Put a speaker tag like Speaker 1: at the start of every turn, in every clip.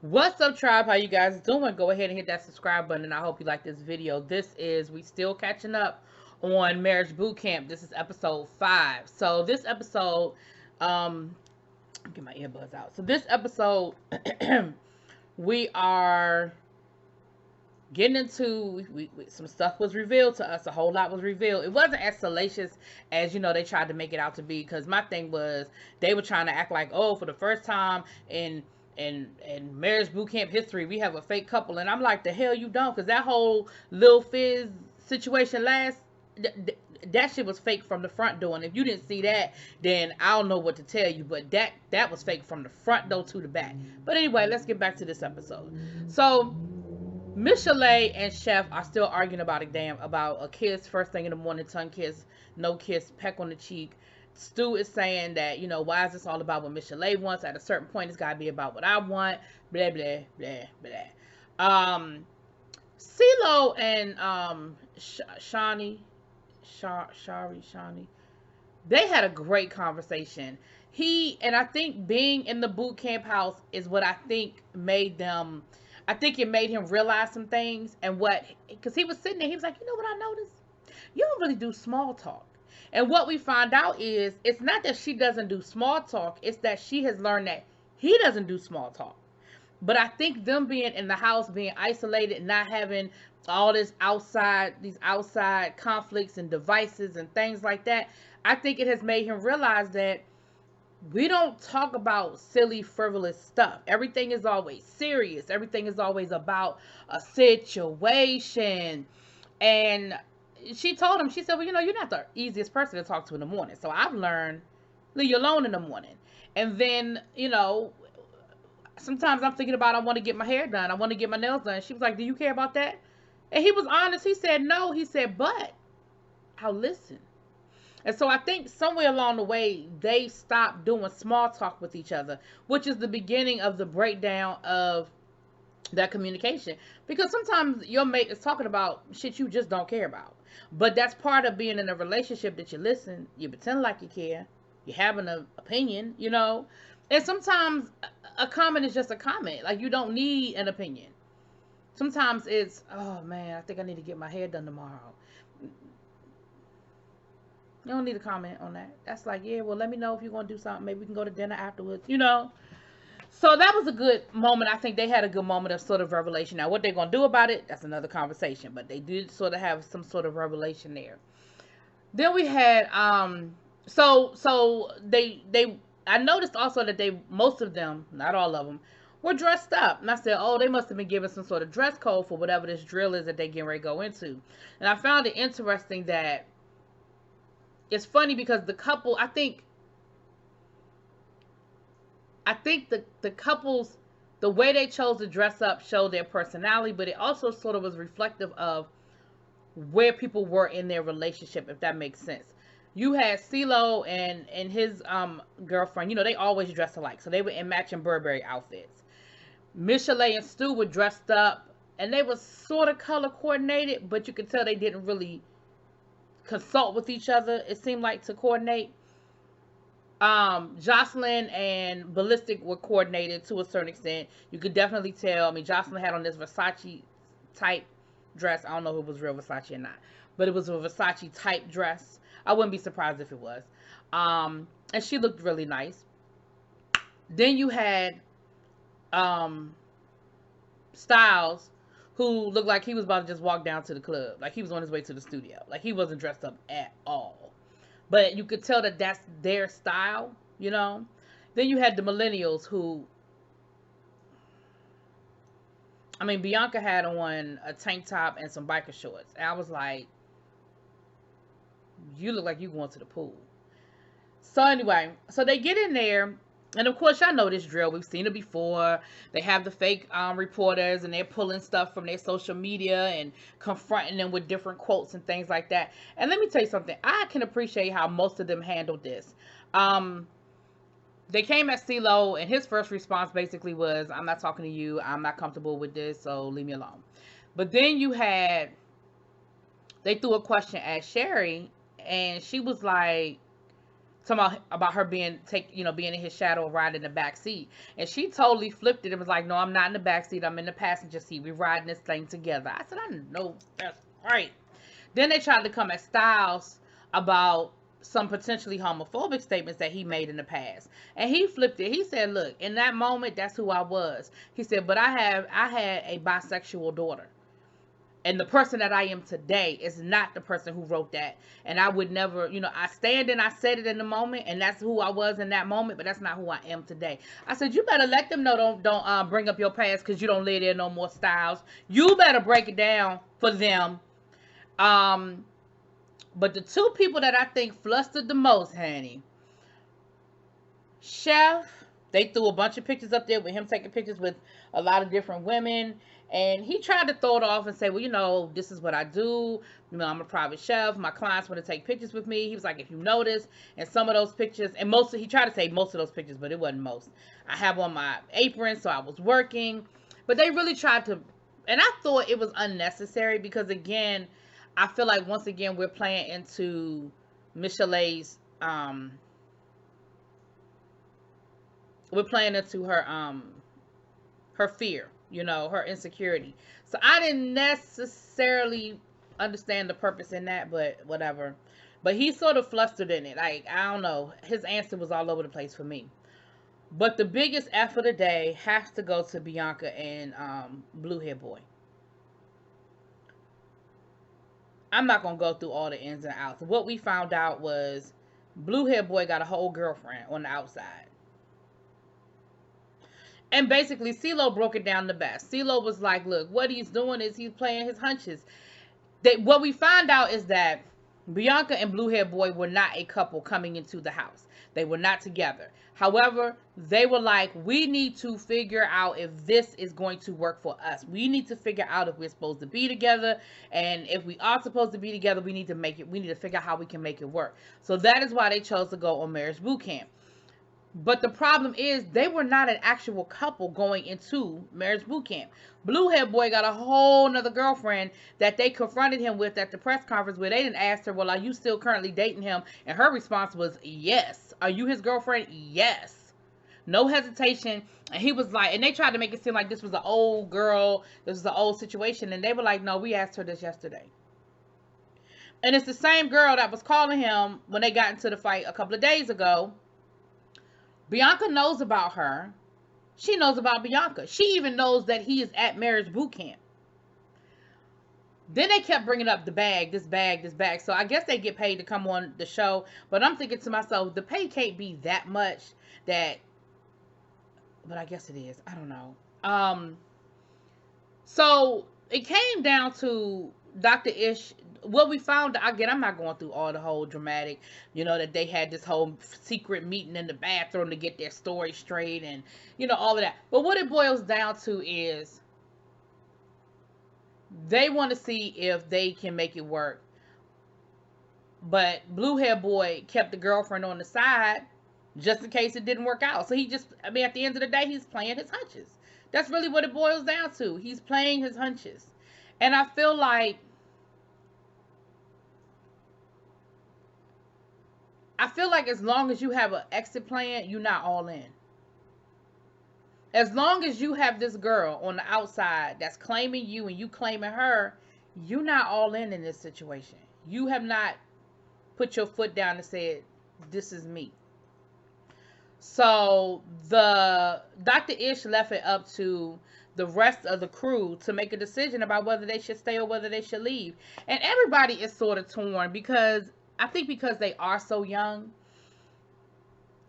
Speaker 1: What's up, tribe? How you guys doing? Go ahead and hit that subscribe button, and I hope you like this video. We still catching up on Marriage Bootcamp. This is episode 5. So this episode, um, get my earbuds out. So this episode, we are getting into some stuff was revealed to us. A whole lot was revealed. It wasn't as salacious as they tried to make it out to be, because my thing was they were trying to act like, oh, for the first time in marriage boot camp history we have a fake couple, and I'm like, the hell you don't, because that whole Lil Fizz situation that shit was fake from the front door. And if you didn't see that, then I don't know what to tell you, but that was fake from the front door to the back. But anyway, let's get back to this episode. So Miss Chalet and Chef are still arguing about a kiss, first thing in the morning, tongue kiss, no kiss, peck on the cheek. Stu is saying that, why is this all about what Miss Chalet wants? At a certain point, it's gotta be about what I want. Blah blah blah blah. CeeLo and Shani, they had a great conversation. I think being in the boot camp house is what I think it made him realize some things, because he was sitting there, he was like, you know what I noticed? You don't really do small talk. And what we find out is, it's not that she doesn't do small talk, it's that she has learned that he doesn't do small talk. But I think them being in the house, being isolated, and not having all these outside conflicts and devices and things like that, I think it has made him realize that we don't talk about silly, frivolous stuff. Everything is always serious. Everything is always about a situation. And she told him, she said, well, you're not the easiest person to talk to in the morning. So I've learned, leave you alone in the morning. And then, sometimes I'm thinking about, I want to get my hair done. I want to get my nails done. She was like, do you care about that? And he was honest. He said, no. He said, but I'll listen. And so I think somewhere along the way, they stopped doing small talk with each other, which is the beginning of the breakdown of that communication. Because sometimes your mate is talking about shit you just don't care about. But that's part of being in a relationship, that you listen, you pretend like you care, you have an opinion, And sometimes a comment is just a comment. Like, you don't need an opinion. Sometimes it's, oh man, I think I need to get my hair done tomorrow. You don't need to comment on that. That's like, yeah, well, let me know if you're going to do something. Maybe we can go to dinner afterwards, So that was a good moment. I think they had a good moment of sort of revelation. Now, what they're going to do about it, that's another conversation. But they did sort of have some sort of revelation there. Then we had, I noticed also that most of them, not all of them, were dressed up. And I said, oh, they must have been given some sort of dress code for whatever this drill is that they're getting ready to go into. And I found it interesting that, it's funny because the couple, I think the couples, the way they chose to dress up showed their personality, but it also sort of was reflective of where people were in their relationship, if that makes sense. You had CeeLo and his girlfriend, they always dress alike. So they were in matching Burberry outfits. Miss Chalet and Stu were dressed up, and they were sort of color coordinated, but you could tell they didn't really consult with each other, it seemed like, to coordinate. Jocelyn and Ballistic were coordinated to a certain extent. You could definitely tell. I mean, Jocelyn had on this Versace type dress. I don't know if it was real Versace or not, but it was a Versace type dress. I wouldn't be surprised if it was. And she looked really nice. Then you had Styles, who looked like he was about to just walk down to the club. Like he was on his way to the studio. Like he wasn't dressed up at all. But you could tell that that's their style, Then you had the millennials who, I mean, Bianca had on a tank top and some biker shorts. And I was like, you look like you going to the pool. So anyway, so they get in there. And of course, y'all know this drill. We've seen it before. They have the fake reporters, and they're pulling stuff from their social media and confronting them with different quotes and things like that. And let me tell you something. I can appreciate how most of them handled this. They came at CeeLo, and his first response basically was, I'm not talking to you. I'm not comfortable with this, so leave me alone. But then they threw a question at Sherry, and she was like, talking about her being being in his shadow, riding in the back seat, and she totally flipped it and was like, "No, I'm not in the back seat. I'm in the passenger seat. We riding this thing together." I said, "I know that's right." Then they tried to come at Styles about some potentially homophobic statements that he made in the past, and he flipped it. He said, "Look, in that moment, that's who I was." He said, "But I had a bisexual daughter. And the person that I am today is not the person who wrote that. And I would never, I stand and I said it in the moment, and that's who I was in that moment, but that's not who I am today." I said, "You better let them know, don't bring up your past because you don't live there no more, Styles. You better break it down for them." But the two people that I think flustered the most, honey, Chef, they threw a bunch of pictures up there with him taking pictures with a lot of different women. And he tried to throw it off and say, "Well, this is what I do. I'm a private chef. My clients want to take pictures with me." He was like, "If you notice, and some of those pictures, and he tried to say most of those pictures, but it wasn't most. I have on my apron, so I was working." But they really tried to, and I thought it was unnecessary because, again, I feel like once again we're playing into Michelette's we're playing into her fear, her insecurity. So I didn't necessarily understand the purpose in that, but whatever. But he sort of flustered in it. Like, I don't know. His answer was all over the place for me. But the biggest F of the day has to go to Bianca and Blue Hair Boy. I'm not going to go through all the ins and outs. What we found out was Blue Hair Boy got a whole girlfriend on the outside. And basically, CeeLo broke it down the best. CeeLo was like, "Look, what he's doing is he's playing his hunches." What we found out is that Bianca and Blue Hair Boy were not a couple coming into the house. They were not together. However, they were like, "We need to figure out if this is going to work for us. We need to figure out if we're supposed to be together. And if we are supposed to be together, we need to figure out how we can make it work." So that is why they chose to go on Marriage Bootcamp. But the problem is they were not an actual couple going into Marriage Bootcamp. Blue Hair Boy got a whole nother girlfriend that they confronted him with at the press conference where they didn't ask her, "Well, are you still currently dating him?" And her response was, "Yes." "Are you his girlfriend?" "Yes." No hesitation. And he was like, and they tried to make it seem like this was an old girl, this was an old situation. And they were like, "No, we asked her this yesterday." And it's the same girl that was calling him when they got into the fight a couple of days ago. Bianca knows about her. She knows about Bianca. She even knows that he is at Marriage Bootcamp. Then they kept bringing up this bag. So I guess they get paid to come on the show. But I'm thinking to myself, the pay can't be that much but I guess it is. I don't know. So it came down to Dr. Ish. What we found, again, I'm not going through all the whole dramatic, that they had this whole secret meeting in the bathroom to get their story straight and, all of that. But what it boils down to is they want to see if they can make it work. But Blue Hair Boy kept the girlfriend on the side just in case it didn't work out. So at the end of the day, he's playing his hunches. That's really what it boils down to. He's playing his hunches. And I feel like as long as you have an exit plan, you're not all in. As long as you have this girl on the outside that's claiming you and you claiming her, you're not all in this situation. You have not put your foot down and said, "This is me." So the Dr. Ish left it up to the rest of the crew to make a decision about whether they should stay or whether they should leave. And everybody is sort of torn because they are so young.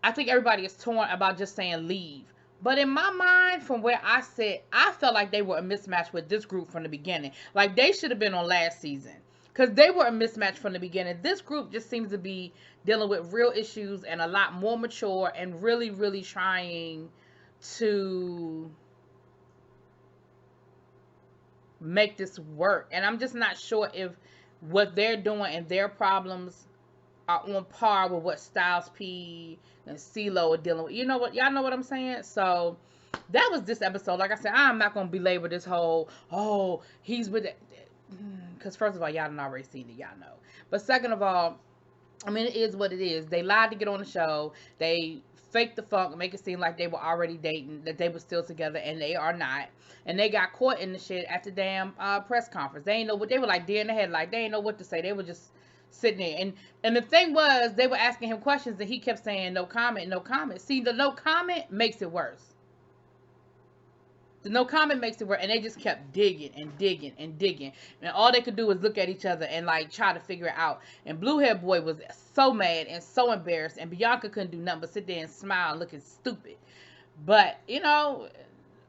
Speaker 1: I think everybody is torn about just saying leave. But in my mind, from where I sit, I felt like they were a mismatch with this group from the beginning. Like they should have been on last season because they were a mismatch from the beginning. This group just seems to be dealing with real issues and a lot more mature and really, really trying to make this work. And I'm just not sure if what they're doing and their problems are on par with what Styles P and CeeLo are dealing with. You know what? Y'all know what I'm saying? So that was this episode. Like I said, I'm not going to belabor this whole, he's with it. Because first of all, y'all done already seen it. Y'all know. But second of all, I mean, it is what it is. They lied to get on the show. They faked the funk, make it seem like they were already dating, that they were still together, and they are not. And they got caught in the shit at the damn press conference. They ain't know what, they were like deer in the headlight. They ain't know what to say. They were just sitting there. And the thing was, they were asking him questions, and he kept saying no comment, no comment. See, the no comment makes it worse. The no comment makes it work, and they just kept digging and digging and digging, and all they could do was look at each other and like try to figure it out. And Blue Hair Boy was so mad and so embarrassed, and Bianca couldn't do nothing but sit there and smile, looking stupid. But you know,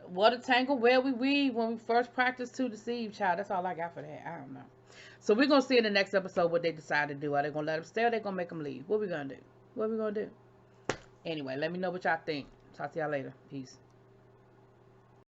Speaker 1: what a tangle where we weave when we first practice to deceive, child. That's all I got for that. I don't know. So we're gonna see in the next episode what they decide to do. Are they gonna let them stay, or they gonna make them leave? What we gonna do? What we gonna do? Anyway, let me know what y'all think. Talk to y'all later. Peace.